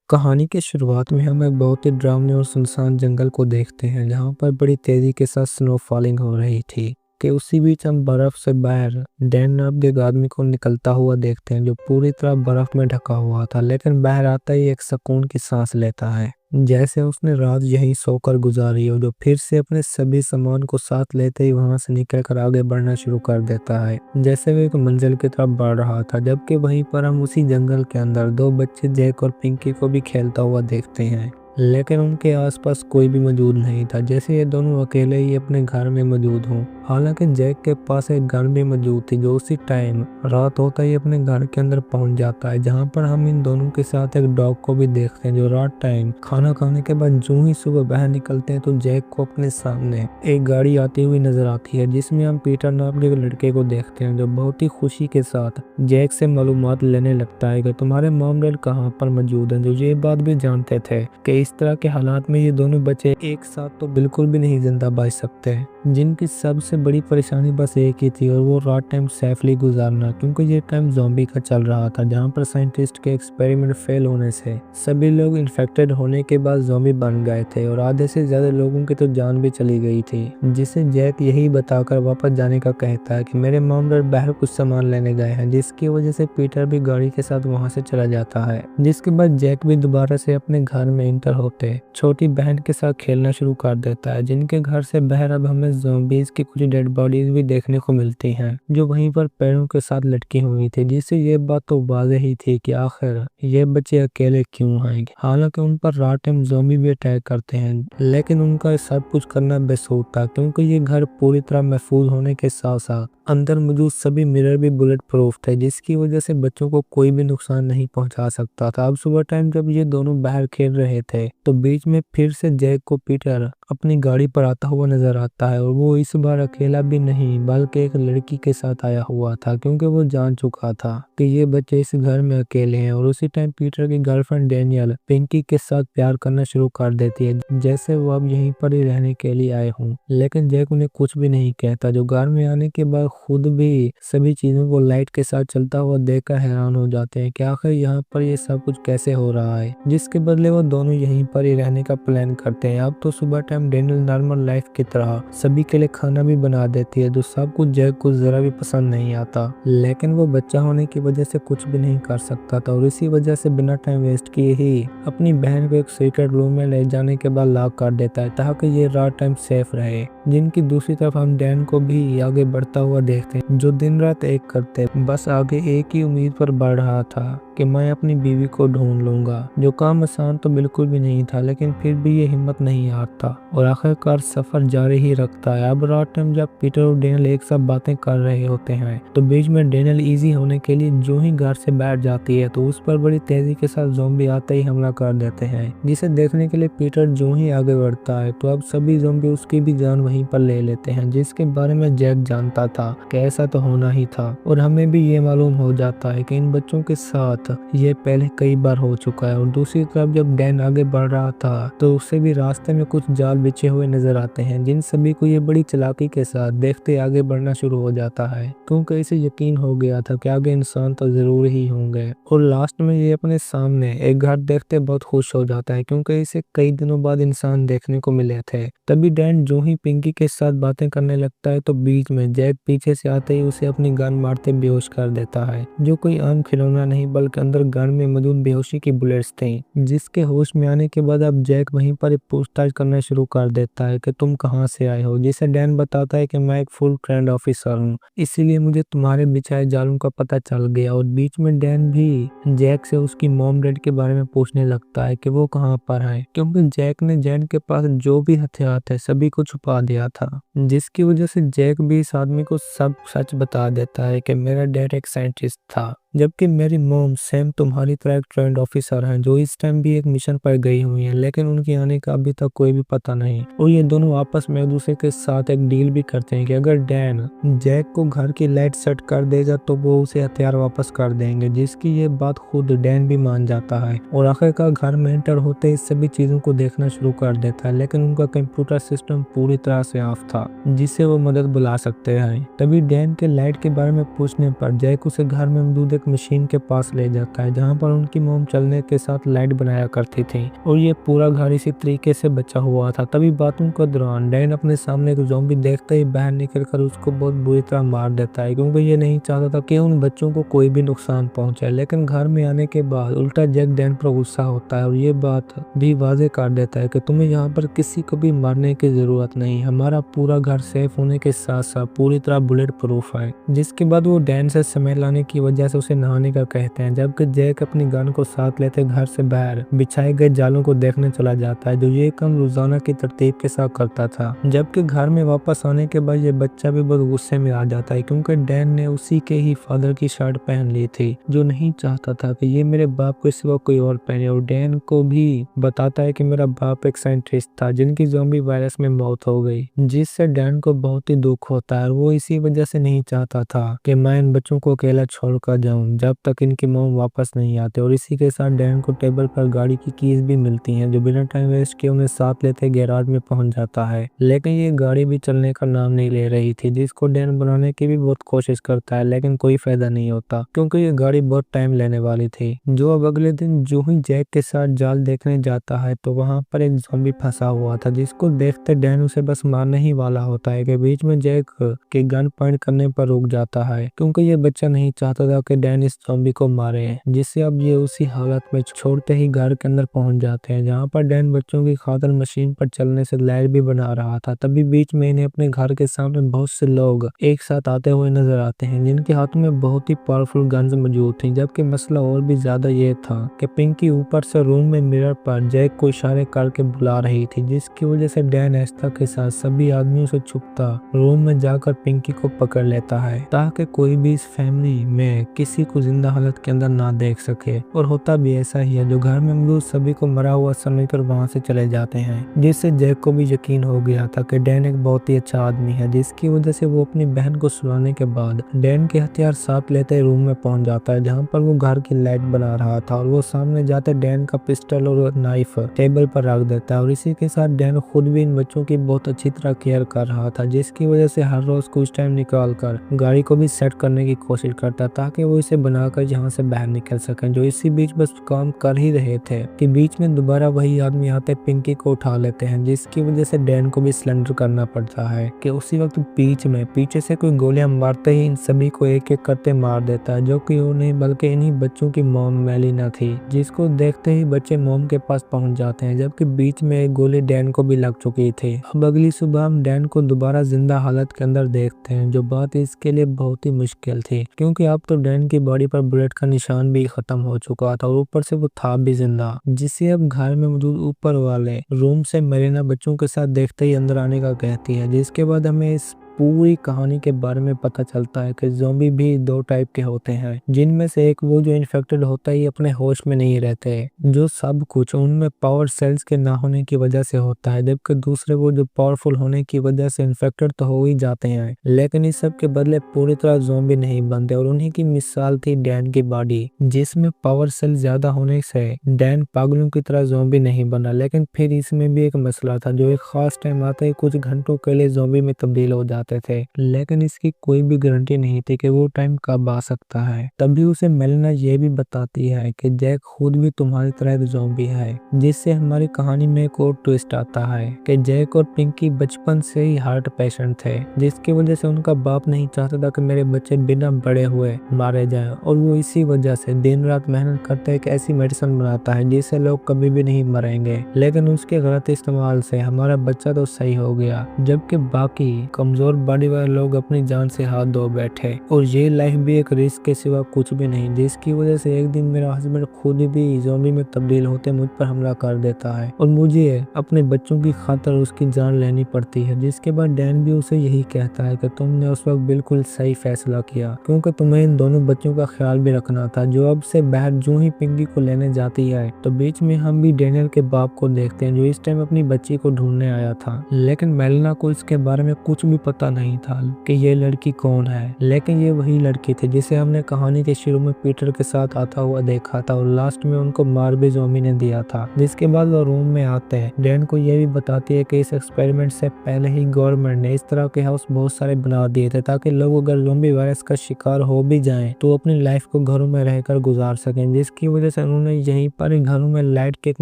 कहानी की शुरुआत में हम एक बहुत ही डरावने और सुनसान जंगल को देखते हैं जहां पर बड़ी तेजी के साथ स्नो फॉलिंग हो रही थी कि उसी बीच हम बर्फ से बाहर डैन नाम के एक आदमी को निकलता हुआ देखते हैं जो पूरी तरह बर्फ में ढका हुआ था, लेकिन बाहर आता ही एक सुकून की सांस लेता है। जैसे उसने रात यहीं सोकर गुजारी हो, जो फिर से अपने सभी सामान को साथ लेते ही वहां से निकलकर आगे बढ़ना शुरू कर देता है, जैसे वो एक मंजिल की तरफ बढ़ रहा था। जबकि वहीं पर हम उसी जंगल के अंदर दो बच्चे जैक और पिंकी को भी खेलता हुआ देखते हैं, लेकिन उनके आसपास कोई भी मौजूद नहीं था, जैसे ये दोनों अकेले ही अपने घर में मौजूद हों। हालांकि जैक के पास एक गन भी मौजूद थी जो उसी टाइम रात होता ही अपने घर के अंदर पहुंच जाता है, जहां पर हम इन दोनों के साथ एक डॉग को भी देखते हैं जो रात टाइम खाना खाने के बाद जो ही सुबह बाहर निकलते हैं तो जैक को अपने सामने एक गाड़ी आती हुई नजर आती है, जिसमें हम पीटर नाम के लड़के को देखते हैं जो बहुत ही खुशी के साथ जैक से मालूमात लेने लगता है कि तुम्हारे मॉम डैड कहाँ पर मौजूद हैं, जो ये बात भी जानते थे कि इस तरह के हालात में ये दोनों बच्चे एक साथ तो बिल्कुल भी नहीं जिंदा बच सकते, जिनकी सबसे बड़ी परेशानी बस एक ही थी और वो रात टाइम सेफली गुजारना, क्योंकि ये टाइम ज़ॉम्बी का चल रहा था जहां पर साइंटिस्ट के एक्सपेरिमेंट फेल होने से सभी लोग इन्फेक्टेड होने के बाद ज़ॉम्बी बन गए थे और आधे से ज्यादा लोगों की तो जान भी चली गई थी, जिसे जैक यही बताकर वापस जाने का कहता है कि मेरे मॉम डैड बाहर कुछ सामान लेने गए हैं, जिसकी वजह से पीटर भी गाड़ी के साथ वहां से चला जाता है। जिसके बाद जैक भी दोबारा से अपने घर में इंटर होते छोटी बहन के साथ खेलना शुरू कर देता है, जिनके घर से बाहर अब हमें ज़ॉम्बीज की कुछ डेड बॉडीज भी देखने को मिलती हैं जो वहीं पर पैरों के साथ लटकी हुई थी, जिससे ये बात तो वाज़ेह ही थी कि आखिर ये बच्चे अकेले क्यों आएंगे। हालांकि उन पर रात टाइम ज़ॉम्बी भी अटैक करते हैं, लेकिन उनका सब कुछ करना बेसूर था, क्योंकि ये घर पूरी तरह महफूज होने के साथ साथ अंदर मौजूद सभी मिरर भी बुलेट प्रूफ थे, जिसकी वजह से बच्चों को कोई भी नुकसान नहीं पहुंचा सकता था। अब सुबह टाइम जब ये दोनों बाहर खेल रहे थे तो बीच में फिर से जैक को पीटर अपनी गाड़ी पर आता हुआ नजर आता है और वो इस बार अकेला भी नहीं बल्कि एक लड़की के साथ आया हुआ था, क्योंकि वो जान चुका था कि ये बच्चे इस घर में अकेले हैं। और उसी टाइम पीटर की गर्लफ्रेंड डैनियल पिंकी के साथ प्यार करना शुरू कर देती है, जैसे वो अब यहीं पर ही रहने के लिए आए हों, लेकिन जैक उन्हें कुछ भी नहीं कहता, जो घर में आने के बाद खुद भी सभी चीजों को लाइट के साथ चलता हुआ देखकर हैरान हो जाते हैं कि आखिर यहाँ पर ये सब कुछ कैसे हो रहा है। जिसके बदले वो दोनों यहीं पर ही रहने का प्लान करते हैं। अब तो सुबह टाइम डैनियल नॉर्मल लाइफ की तरह सभी के लिए खाना भी बना देती है, जो सब कुछ जैक को जरा भी पसंद नहीं आता, लेकिन वो बच्चा होने की वजह से कुछ भी नहीं कर सकता था और इसी वजह से बिना टाइम वेस्ट किए ही अपनी बहन को एक सीक्रेट रूम में ले जाने के बाद लॉक कर देता है ताकि ये रात टाइम सेफ रहे। जिनकी दूसरी तरफ हम डैन को भी आगे बढ़ता हुआ देखते हैं, जो दिन रात एक करते बस आगे एक ही उम्मीद पर बढ़ रहा था कि मैं अपनी बीवी को ढूंढ लूंगा, जो काम आसान तो बिल्कुल भी नहीं था, लेकिन फिर भी ये हिम्मत नहीं हारता और आखिरकार सफर जारी ही रखता है। अब रात टाइम जब पीटर और डैनियल एक साथ बातें कर रहे होते हैं तो बीच में डैनियल इजी होने के लिए जो ही घर से बैठ जाती है तो उस पर बड़ी तेजी के साथ ज़ॉम्बी आते ही हमला कर देते हैं, जिसे देखने के लिए पीटर जो ही आगे बढ़ता है तो अब सभी ज़ॉम्बी उसकी भी जान वहीं पर ले लेते हैं, जिसके बारे में जैक जानता था कि ऐसा तो होना ही था। और हमें भी ये मालूम हो जाता है कि इन बच्चों के साथ ये पहले कई बार हो चुका है। और दूसरी तरफ जब डैन आगे बढ़ रहा था तो उससे भी रास्ते में कुछ जाल बिछे हुए नजर आते हैं, जिन सभी को ये बड़ी चालाकी के साथ देखते आगे बढ़ना शुरू हो जाता है, क्योंकि इसे यकीन हो गया था कि आगे इंसान तो जरूर ही होंगे। और लास्ट में ये अपने सामने एक घर देखते बहुत खुश हो जाता है, क्योंकि इसे कई दिनों बाद इंसान देखने को मिले थे। तभी डैन जो ही पिंकी के साथ बातें करने लगता है तो बीच में जैक पीछे से आते ही उसे अपनी गन मारते बेहोश कर देता है, जो कोई आम खिलौना नहीं बल्कि अंदर गन में मौजूद बेहोशी की बुलेट्स थी। जिसके होश में आने के बाद अब जैक वहीं पर पूछताछ करना शुरू कर देता है कि तुम कहां से आए हो, जिसे डैन बताता है कि मैं एक फुल ट्रेंड ऑफिसर हूं, इसीलिए मुझे तुम्हारे बिछाए जालों का पता चल गया। और बीच में डैन भी जैक से उसकी मॉम डैड के बारे में पूछने लगता है कि वो कहां पर है, क्योंकि जैक ने जैन के पास जो भी हथियार थे सभी को छुपा दिया था, जिसकी वजह से जैक भी इस आदमी को सब सच बता देता है कि मेरा डैड एक साइंटिस्ट था, जबकि मेरी मॉम सेम तुम्हारी तरह एक ट्रेंड ऑफिसर हैं जो इस टाइम भी एक मिशन पर गई हुई हैं, लेकिन उनके आने का अभी तक कोई भी पता नहीं। और ये दोनों आपस में एक दूसरे के साथ एक डील भी करते हैं कि अगर डैन जैक को घर की लाइट सेट कर देगा तो वो उसे हथियार वापस कर देंगे, जिसकी ये बात खुद डैन भी मान जाता है। और आखिरकार घर में एंटर होते ही सभी चीजों को देखना शुरू कर देता है, लेकिन उनका कंप्यूटर सिस्टम पूरी तरह से ऑफ था, जिससे वो मदद बुला सकते हैं। तभी डैन के लाइट के बारे में पूछने पर जैक उसे घर में मौजूद एक एक मशीन के पास ले जाता है जहाँ पर उनकी मोम चलने के साथ लाइट बनाया करती थी और ये पूरा घर इसी तरीके से बचा हुआ था। तभी बातों के दौरान डैन अपने सामने एक ज़ॉम्बी देखते ही बाहर निकलकर उसको बहुत बुरी तरह मार देता है, क्योंकि ये नहीं चाहता था कि उन बच्चों को कोई भी नुकसान पहुंचे। लेकिन घर में आने के बाद उल्टा जैक डैन पर गुस्सा होता है और ये बात भी वाजे कर देता है कि तुम्हें यहाँ पर किसी को भी मारने की जरूरत नहीं, हमारा पूरा घर सेफ होने के साथ साथ पूरी तरह बुलेट प्रूफ है। जिसके बाद वो डैन से समय लाने की वजह से उसे नहाने का कहते हैं, जबकि जैक अपनी गन को साथ लेते घर से बाहर बिछाए गए जालों को देखने चला जाता है, जो ये काम रोजाना की तरतीब के साथ करता था। जबकि घर में वापस आने के बाद ये बच्चा भी बहुत गुस्से में आ जाता है, क्योंकि डैन ने उसी के ही फादर की शर्ट पहन ली थी, जो नहीं चाहता था कि ये मेरे बाप के सिवा कोई और पहने। और डैन को भी बताता है कि मेरा बाप एक साइंटिस्ट था जिनकी ज़ॉम्बी वायरस में मौत हो गई, जिससे डैन को बहुत ही दुख होता है। वो इसी वजह से नहीं चाहता था कि मैं इन बच्चों को अकेला छोड़कर जाऊं जब तक इनकी मॉम वापस नहीं आते। और इसी के साथ डैन को टेबल पर गाड़ी की कीज भी मिलती हैं, जो बिना टाइम वेस्ट किए उन्हें साथ लेते गैराज में पहुंच जाता है। लेकिन ये गाड़ी भी चलने का नाम नहीं ले रही थी, जिसको डैन बनाने की भी बहुत कोशिश करता है, लेकिन कोई फायदा नहीं होता क्योंकि ये गाड़ी बहुत टाइम लेने वाली थी। जो अब अगले दिन जो ही जैक के साथ जाल देखने जाता है तो वहां पर एक ज़ॉम्बी फंसा हुआ था, जिसको देखते डैन उसे बस मारने ही वाला होता है कि बीच में जैक के गन पॉइंट करने पर रुक जाता है, क्योंकि ये बच्चा नहीं चाहता था कि डैन इस ज़ॉम्बी को मारे। जिससे अब ये उसी हालत में छोड़ते ही घर के अंदर पहुंच जाते हैं, जहाँ पर डैन बच्चों की खातिर मशीन पर चलने से लाइट भी बना रहा था। तभी बीच में इन्हें अपने घर के सामने बहुत से लोग एक साथ आते हुए नजर आते हैं, जिनके हाथों में बहुत ही पावरफुल गन्स मौजूद थी। जबकि मसला और भी ज्यादा ये था कि पिंकी ऊपर से रूम में मिरर पर जैक को इशारे करके बुला रही थी, जिसकी वजह से डैन एस्था के साथ सभी आदमियों से छुपता रूम में जाकर पिंकी को पकड़ लेता है, ताकि कोई भी इस फैमिली में किसी को जिंदा हालत के अंदर ना देख सके। और होता भी ऐसा ही है, जो घर में मौजूद सभी को मरा हुआ समझकर वहां से चले जाते हैं, जिससे जैक को भी यकीन हो गया था कि डैन एक बहुत ही अच्छा आदमी है। जिसकी वजह से वो अपनी बहन को सुलाने के बाद डैन के हथियार साथ लेते रूम में पहुंच जाता है, जहां पर वो घर की लाइट बना रहा था। और वो सामने जाते डैन का पिस्टल और नाइफ टेबल पर रख देता है। और इसी के साथ डैन खुद भी इन बच्चों की बहुत अच्छी तरह केयर कर रहा था, जिसकी वजह से हर रोज कुछ टाइम निकाल कर गाड़ी को भी सेट करने की कोशिश करता ताकि वो इसे बनाकर यहाँ से बाहर निकल सके। जो इसी बीच बस काम कर ही रहे थे कि बीच में दोबारा वही आदमी आते पिंकी को उठा लेते हैं, जिसकी वजह से डैन को भी सिलेंडर करना पड़ता है कि उसी वक्त बीच में पीछे से कोई गोलियां मारते ही इन सभी को एक एक करते मार देता है, जो कि उन्हें बल्कि इन्हीं बच्चों की मॉम मेलिना थी, जिसको देखते ही बच्चे मॉम के पास पहुंच जाते हैं। जबकि बीच में एक गोली डैन को भी लग चुकी थी। अब अगली सुबह हम डैन को दोबारा जिंदा हालत के अंदर देखते हैं, जो बात इसके लिए बहुत ही मुश्किल थी, क्योंकि अब तो डैन की बॉडी पर बुलेट का निशान भी खत्म हो चुका था और ऊपर से वो था भी जिंदा। जिसे अब घर में मौजूद ऊपर वाले रूम से मेलिना बच्चों के साथ देखते ही अंदर आने का कहती है। जिसके बाद हमें इस पूरी कहानी के बारे में पता चलता है कि ज़ॉम्बी भी दो टाइप के होते हैं, जिनमें से एक वो जो इन्फेक्टेड होता ही अपने होश में नहीं रहते, जो सब कुछ उनमें पावर सेल्स के ना होने की वजह से होता है, जबकि दूसरे वो जो पावरफुल होने की वजह से इन्फेक्टेड तो हो ही जाते हैं, लेकिन इस सब के बदले पूरी तरह ज़ॉम्बी नहीं बनते। और उन्हीं की मिसाल थी डैन की बॉडी, जिसमें पावर सेल ज्यादा होने से डैन पागलों की तरह ज़ॉम्बी नहीं बना। लेकिन फिर इसमें भी एक मसला था, जो एक खास टाइम आते ही कुछ घंटों के लिए ज़ॉम्बी में तब्दील हो जाते थे, लेकिन इसकी कोई भी गारंटी नहीं थी कि वो टाइम कब आ सकता है। तभी उसे मेलिना ये भी बताती है कि जैक खुद भी तुम्हारी तरह एक ज़ॉम्बी है, जिससे हमारी कहानी में एक और ट्विस्ट आता है कि जैक और पिंकी बचपन से ही हार्ट पेशेंट थे, जिसकी वजह से उनका बाप नहीं चाहता था कि मेरे बच्चे बिना बड़े हुए मारे जाएं, और वो इसी वजह से दिन रात मेहनत करते एक ऐसी मेडिसिन बनाता है जिससे लोग कभी भी नहीं मरेंगे। लेकिन उसके गलत इस्तेमाल से हमारा बच्चा तो सही हो गया, जबकि बाकी कमजोर बॉडी वाले लोग अपनी जान से हाथ धो बैठे। और ये लाइफ भी एक रिस्क के सिवा कुछ भी नहीं, जिसकी वजह से एक दिन मेरा हस्बैंड खुद भी ज़ॉम्बी में तब्दील होते मुझ पर हमला कर देता है और मुझे अपने बच्चों की खातिर उसकी जान लेनी पड़ती है। जिसके बाद डैन भी उसे यही कहता है कि तुमने उस वक्त बिल्कुल सही फैसला किया, क्योंकि तुम्हें इन दोनों बच्चों का ख्याल भी रखना था। जो अब से बाहर जो ही पिंकी को लेने जाती है तो बीच में हम भी डैनियल के बाप को देखते हैं, जो इस टाइम अपनी बच्ची को ढूंढने आया था। लेकिन मेलिना को इसके बारे में कुछ भी पता पता नहीं था कि ये लड़की कौन है, लेकिन ये वही लड़की थी जिसे हमने कहानी के शुरू में पीटर के साथ आता हुआ देखा था और लास्ट में उनको मार भी ज़ॉम्बी ने दिया था। जिसके बाद वो रूम में आते हैं। डैन को ये भी बताती है कि इस एक्सपेरिमेंट से पहले ही गवर्नमेंट ने इस तरह के हाउस बहुत सारे बना दिए थे ताकि लोग अगर ज़ॉम्बी वायरस का शिकार हो भी जाएं तो अपनी लाइफ को घरों में रहकर गुजार सकें, जिसकी वजह से उन्होंने यहीं पर ही घरों में लाइट की एक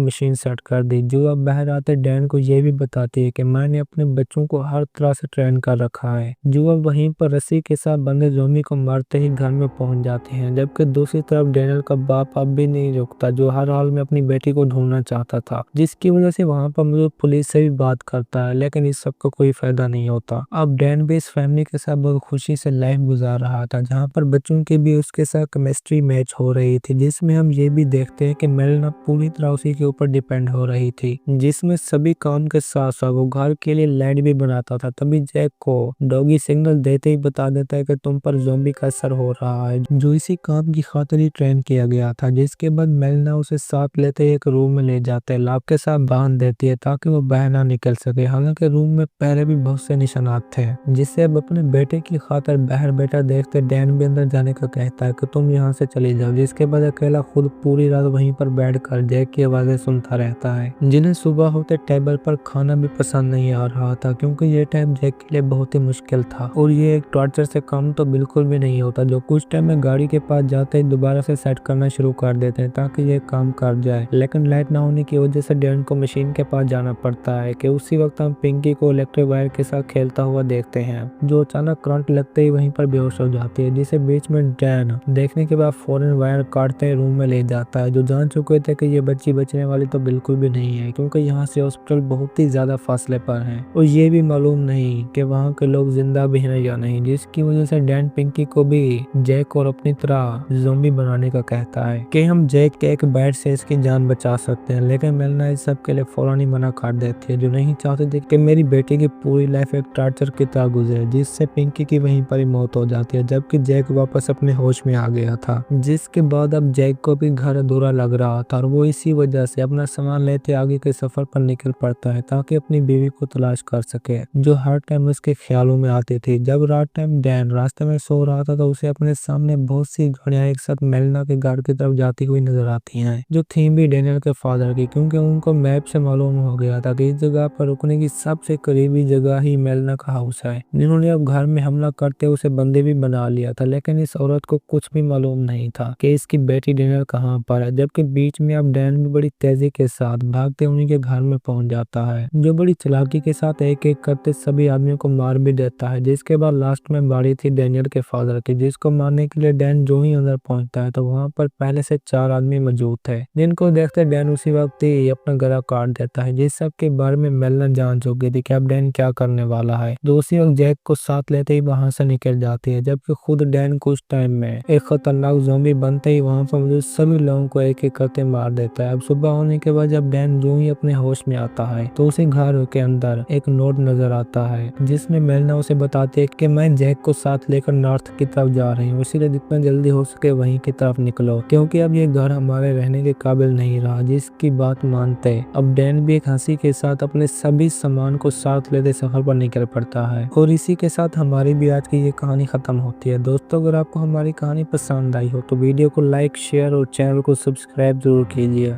मशीन सेट कर दी जो अब बाहर आते डैन को ये भी बताती है कि मैंने अपने बच्चों को हर तरह से ट्रेन कर रखा है, जो अब वहीं पर रस्सी के साथ बंधे ज़ॉम्बी को मारते ही घर में पहुंच जाते हैं। जबकि दूसरी तरफ डैनियल का बाप अब भी नहीं रुकता, जो हर हाल में अपनी बेटी को ढूंढना चाहता था, जिसकी वजह से वहां पर मौजूद पुलिस से भी बात करता है, लेकिन इस सब का कोई फायदा नहीं होता। अब डैन भी इस फैमिली के साथ बहुत खुशी से लाइफ गुजार रहा था, जहाँ पर बच्चों की भी उसके साथ केमिस्ट्री मैच हो रही थी, जिसमें हम ये भी देखते हैं कि मेलिना पूरी तरह उसी के ऊपर डिपेंड हो रही थी, जिसमें सभी काम के साथ साथ वो घर के लिए लाइट भी बनाता था। तभी जैक को डॉगी सिग्नल देते ही बता देता है कि तुम पर ज़ॉम्बी का असर हो रहा है, जो इसी काम की खातिर ही ट्रेन किया गया था। जिसके बाद मेलिना उसे साथ लेते एक रूम में ले जाते हैं, लाभ के साथ बांध देती है ताकि वो बाहर ना निकल सके। हालांकि रूम में पहले भी बहुत से निशानात थे, जिससे अब अपने बेटे की खातिर बाहर बैठा देखते डैन भी अंदर जाने का कहता है कि तुम यहाँ से चले जाओ। जिसके बाद अकेला खुद पूरी रात वहीं पर बैठकर जैक की आवाजें सुनता रहता है, जिन्हें सुबह होते टेबल पर खाना भी पसंद नहीं आ रहा था, क्योंकि ये टाइम जैक के लिए बहुत ही मुश्किल था और ये एक टॉर्चर से कम तो बिल्कुल भी नहीं होता, जो कुछ टाइम में गाड़ी के पास जाते ही दोबारा से सेट करना शुरू कर देते हैं ताकि ये काम कर जाए। लेकिन लाइट ना होने की वजह से डैन को मशीन के पास जाना पड़ता है कि उसी वक्त हम पिंकी को इलेक्ट्रिक वायर के साथ खेलता हुआ देखते हैं, जो अचानक करंट लगते ही वहीं पर बेहोश हो जाती है, जिसे बीच में डैन देखने के बाद फौरन वायर काटते ही रूम में ले जाता है, जो जान चुके थे कि ये बच्ची बचने वाली तो बिल्कुल भी नहीं है, क्योंकि यहाँ से हॉस्पिटल बहुत ही ज्यादा फासले पर है और ये भी मालूम नहीं कि वहाँ के लोग जिंदा भी हैं या नहीं, जिसकी वजह से डैन पिंकी को भी जैक और अपनी तरह ज़ॉम्बी बनाने का कहता है कि हम जैक के एक बैट से इसकी जान बचा सकते हैं। लेकिन मेलिना इस सब के लिए फौरन ही मना कर देती है, जो नहीं चाहती थी कि मेरी बेटी की पूरी लाइफ एक टॉर्चर की तरह गुजरे, जिससे पिंकी की वहीं पर ही मौत हो जाती है, जबकि जैक वापस अपने होश में आ गया था। जिसके बाद अब जैक को भी घर अधूरा लग रहा था और वो इसी वजह से अपना सामान लेते आगे के सफर पर निकल पड़ता है ताकि अपनी बीवी को तलाश कर सके, जो हर टाइम उसके ख्यालों में आती थी। जब रात टाइम डैन रास्ते में सो रहा था तो उसे अपने सामने बहुत सी गाड़ियां एक साथ मेलिना के घर की तरफ जाती हुई नजर आती हैं, जो थी भी डैनियल के फादर की, क्योंकि उनको मैप से मालूम हो गया था कि इस जगह पर रुकने की सबसे करीबी जगह ही मेलिना का हाउस है, जिन्होंने अब घर में हमला करते उसे बंदी भी बना लिया था। लेकिन इस औरत को कुछ भी मालूम नहीं था कि इसकी बेटी डैनियल कहाँ पर है, जबकि बीच में अब डैन भी बड़ी तेजी के साथ भागते उन्हीं के घर में पहुंच जाता है, जो बड़ी चालाकी के साथ एक एक करते सभी आदमियों को मार भी देता है। जिसके बाद लास्ट में बारी थी डैनियल के फादर की, जिसको मारने के लिए डैन जो ही अंदर पहुंचता है तो वहां पर पहले से 4 आदमी मौजूद थे, जिनको देखते डैन उसी वक्त ही अपना गला काट देता है। जिस सब के बारे में मेलिना जान चुकी थी कि अब डैन क्या करने वाला है, जो उसी वक्त जैक को साथ लेते ही वहां से निकल जाती है, जबकि खुद डैन कुछ टाइम में एक खतरनाक ज़ॉम्बी बनते ही वहां पर मौजूद सभी लोगों को एक एक करते मार देता है। अब सुबह होने के बाद जब डैन जो ही अपने होश में आता है तो उसे घर के अंदर एक नोट नजर आता है, जिसमें मेलिना उसे बताती है कि मैं जैक को साथ लेकर नॉर्थ की तरफ जा रही हूँ, इसीलिए जितना जल्दी हो सके वहीं की तरफ निकलो, क्योंकि अब ये घर हमारे रहने के काबिल नहीं रहा। जिसकी बात मानते अब डैन भी एक हंसी के साथ अपने सभी सामान को साथ लेते सफर पर निकल पड़ता है। और इसी के साथ हमारी भी आज की ये कहानी खत्म होती है। दोस्तों, अगर आपको हमारी कहानी पसंद आई हो तो वीडियो को लाइक, शेयर और चैनल को सब्सक्राइब जरूर कीजिए।